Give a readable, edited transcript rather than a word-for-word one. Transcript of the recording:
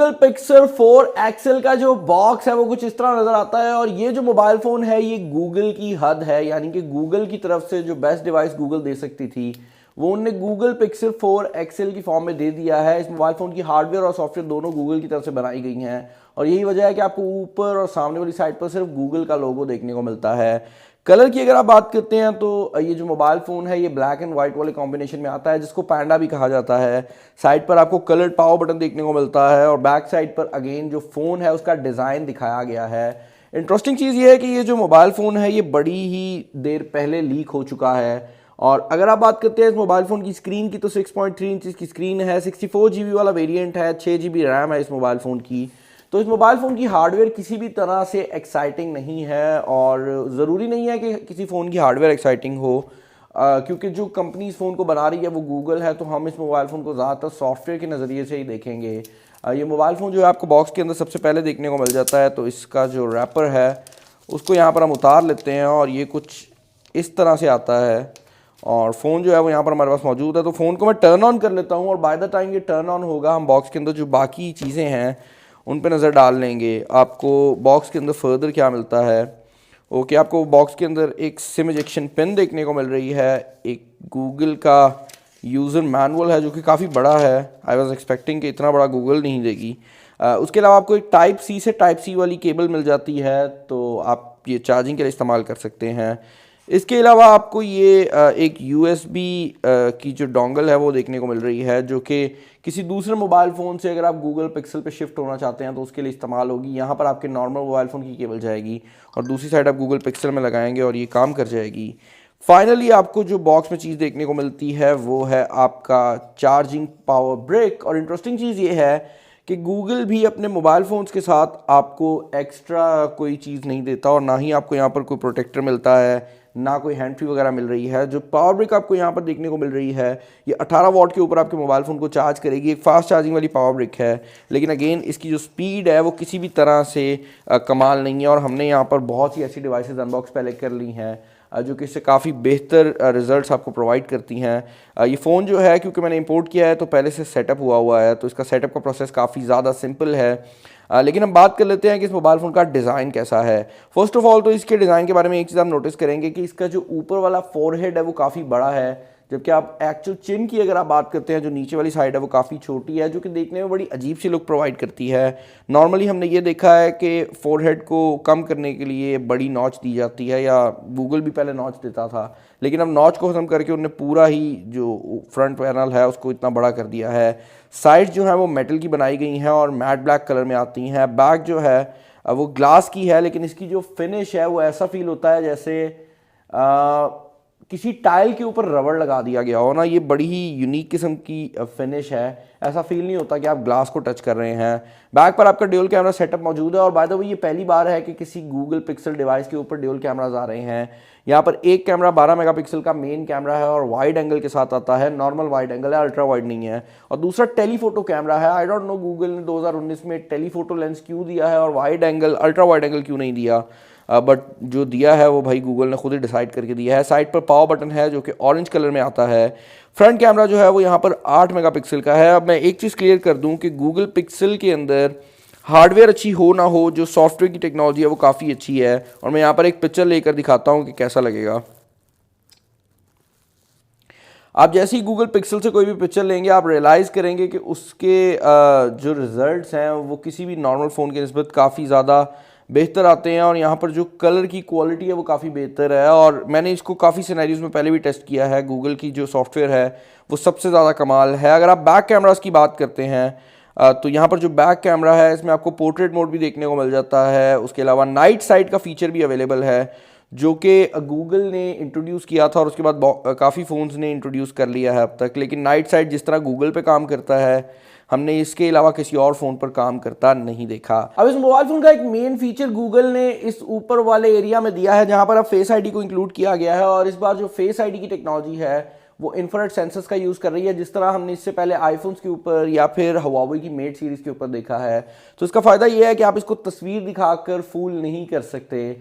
Google Pixel 4 XL का जो box है वो कुछ इस तरह नज़र आता है। और ये जो मोबाइल फ़ोन है ये गूगल की हद है, यानी कि गूगल की तरफ से जो बेस्ट डिवाइस गूगल दे सकती थी वो उनने Google Pixel 4 XL की फॉर्म में दे दिया है। इस मोबाइल फ़ोन की हार्डवेयर और सॉफ्टवेयर दोनों गूगल की तरफ से बनाई गई हैं और यही वजह है कि आपको ऊपर और सामने वाली साइड पर सिर्फ गूगल का लोगो देखने को मिलता है। कलर की अगर आप बात करते हैं तो ये जो मोबाइल फ़ोन है ये ब्लैक एंड वाइट वाले कॉम्बिनेशन में आता है, जिसको पैंडा भी कहा जाता है। साइड पर आपको कलर्ड पावर बटन देखने को मिलता है और बैक साइड पर अगेन जो फ़ोन है उसका डिज़ाइन दिखाया गया है। इंटरेस्टिंग चीज़ ये है कि ये जो मोबाइल फ़ोन है ये बड़ी ही देर पहले लीक हो चुका है। और अगर आप बात करते हैं इस मोबाइल फ़ोन की स्क्रीन की तो 6.3 इंच की स्क्रीन है, 64 GB वाला वेरिएंट है, 6 GB रैम है इस मोबाइल फ़ोन की। तो इस मोबाइल फ़ोन की हार्डवेयर किसी भी तरह से एक्साइटिंग नहीं है और ज़रूरी नहीं है कि किसी फ़ोन की हार्डवेयर एक्साइटिंग हो, क्योंकि जो कंपनी इस फ़ोन को बना रही है वो गूगल है, तो हम इस मोबाइल फ़ोन को ज़्यादातर सॉफ्टवेयर के नज़रिए से ही देखेंगे। ये मोबाइल फ़ोन जो है आपको बॉक्स के अंदर सबसे पहले देखने को मिल जाता है, तो इसका जो रैपर है उसको यहाँ पर हम उतार लेते हैं और ये कुछ इस तरह से आता है और फ़ोन जो है वो यहाँ पर हमारे पास मौजूद है। तो फ़ोन को मैं टर्न ऑन कर लेता हूँ और बाय द टाइम ये टर्न ऑन होगा हम बॉक्स के अंदर जो बाकी चीज़ें हैं उन पे नज़र डाल लेंगे। आपको बॉक्स के अंदर फर्दर क्या मिलता है, ओके, आपको बॉक्स के अंदर एक सिम इजेक्शन पिन देखने को मिल रही है, एक गूगल का यूज़र मैनुअल है जो कि काफ़ी बड़ा है। आई वाज एक्सपेक्टिंग कि इतना बड़ा गूगल नहीं देगी। उसके अलावा आपको एक टाइप सी से टाइप सी वाली केबल मिल जाती है, तो आप ये चार्जिंग के लिए इस्तेमाल कर सकते हैं। इसके अलावा आपको ये एक USB की जो डोंगल है वो देखने को मिल रही है, जो कि किसी दूसरे मोबाइल फ़ोन से अगर आप गूगल पिक्सल पे शिफ्ट होना चाहते हैं तो उसके लिए इस्तेमाल होगी। यहाँ पर आपके नॉर्मल मोबाइल फ़ोन की केबल जाएगी और दूसरी साइड आप गूगल पिक्सल में लगाएंगे और ये काम कर जाएगी। फाइनली आपको जो बॉक्स में चीज़ देखने को मिलती है वो है आपका चार्जिंग पावर ब्रिक। और इंटरेस्टिंग चीज़ ये है कि गूगल भी अपने मोबाइल फ़ोन्स के साथ आपको एक्स्ट्रा कोई चीज़ नहीं देता और ना ही आपको यहाँ पर कोई प्रोटेक्टर मिलता है, ना कोई हैंड फ्री वगैरह मिल रही है। जो पावर ब्रिक आपको यहाँ पर देखने को मिल रही है ये 18 वाट के ऊपर आपके मोबाइल फ़ोन को चार्ज करेगी। एक फास्ट चार्जिंग वाली पावर ब्रिक है, लेकिन अगेन इसकी जो स्पीड है वो किसी भी तरह से कमाल नहीं है। और हमने यहाँ पर बहुत सी ऐसी डिवाइसेस अनबॉक्स पहले कर ली हैं जो कि इससे काफ़ी बेहतर रिजल्ट्स आपको प्रोवाइड करती हैं। ये फ़ोन जो है क्योंकि मैंने इंपोर्ट किया है तो पहले से सेटअप हुआ है, तो इसका सेटअप का प्रोसेस काफ़ी ज़्यादा सिंपल है। लेकिन हम बात कर लेते हैं कि इस मोबाइल फ़ोन का डिज़ाइन कैसा है। फर्स्ट ऑफ ऑल तो इसके डिज़ाइन के बारे में एक चीज़ आप नोटिस करेंगे कि इसका जो ऊपर वाला फोरहेड है वो काफ़ी बड़ा है, जबकि आप एक्चुअल चिन की अगर आप बात करते हैं जो नीचे वाली साइड है वो काफ़ी छोटी है, जो कि देखने में बड़ी अजीब सी लुक प्रोवाइड करती है। नॉर्मली हमने ये देखा है कि फोरहेड को कम करने के लिए बड़ी नॉच दी जाती है, या गूगल भी पहले नॉच देता था, लेकिन अब नॉच को ख़त्म करके उन्होंने पूरा ही जो फ्रंट पैनल है उसको इतना बड़ा कर दिया है। साइड जो है वो मेटल की बनाई गई हैं और मैट ब्लैक कलर में आती हैं। बैक जो है वो ग्लास की है, लेकिन इसकी जो फिनिश है वो ऐसा फील होता है जैसे किसी टाइल के ऊपर रबड़ लगा दिया गया हो ना। ये बड़ी ही यूनिक किस्म की फिनिश है, ऐसा फील नहीं होता कि आप ग्लास को टच कर रहे हैं। बैक पर आपका ड्यूल कैमरा सेटअप मौजूद है और बाय द वे ये पहली बार है कि किसी गूगल पिक्सल डिवाइस के ऊपर ड्यूल कैमराज आ रहे हैं। यहाँ पर एक कैमरा 12 मेगापिक्सल का मेन कैमरा है और वाइड एंगल के साथ आता है, नॉर्मल वाइड एंगल है, अल्ट्रा वाइड नहीं है। और दूसरा टेलीफोटो कैमरा है। आई डोंट नो गूगल ने 2019 में टेलीफोटो लेंस क्यों दिया है और wide angle ultra wide angle क्यों नहीं दिया, बट जो दिया है वो भाई गूगल ने खुद ही डिसाइड करके दिया है। साइड पर पावर बटन है जो कि ऑरेंज कलर में आता है। फ्रंट कैमरा जो है वो यहाँ पर 8 मेगापिक्सल का है। अब मैं एक चीज़ क्लियर कर दूं कि गूगल पिक्सल के अंदर हार्डवेयर अच्छी हो ना हो, जो सॉफ्टवेयर की टेक्नोलॉजी है वो काफ़ी अच्छी है। और मैं यहाँ पर एक पिक्चर लेकर दिखाता हूँ कि कैसा लगेगा। आप जैसे ही गूगल पिक्सल से कोई भी पिक्चर लेंगे आप रियलाइज़ करेंगे कि उसके जो रिज़ल्ट्स हैं वो किसी भी नॉर्मल फ़ोन के निस्बत काफ़ी ज़्यादा बेहतर आते हैं। और यहाँ पर जो कलर की क्वालिटी है वो काफ़ी बेहतर है और मैंने इसको काफ़ी सिनेरियोज़ में पहले भी टेस्ट किया है। गूगल की जो सॉफ्टवेयर है वो सबसे ज़्यादा कमाल है। अगर आप बैक कैमरास की बात करते हैं तो यहाँ पर जो बैक कैमरा है इसमें आपको पोर्ट्रेट मोड भी देखने को मिल जाता है। उसके अलावा नाइट साइड का फीचर भी अवेलेबल है जो कि गूगल ने इंट्रोड्यूस किया था और उसके बाद काफ़ी फ़ोन्स ने इंट्रोड्यूस कर लिया है अब तक। लेकिन नाइट साइड जिस तरह गूगल पे काम करता है हमने इसके अलावा किसी और फ़ोन पर काम करता नहीं देखा। अब इस मोबाइल फ़ोन का एक मेन फीचर गूगल ने इस ऊपर वाले एरिया में दिया है जहाँ पर अब फेस आईडी को इंक्लूड किया गया है। और इस बार जो फेस आईडी की टेक्नोलॉजी है वो इंफ्रारेड सेंसर्स का यूज़ कर रही है, जिस तरह हमने इससे पहले आईफोन्स के ऊपर या फिर हुआवे की मेट सीरीज़ के ऊपर देखा है। तो इसका फ़ायदा ये है कि आप इसको तस्वीर दिखाकर फूल नहीं कर सकते,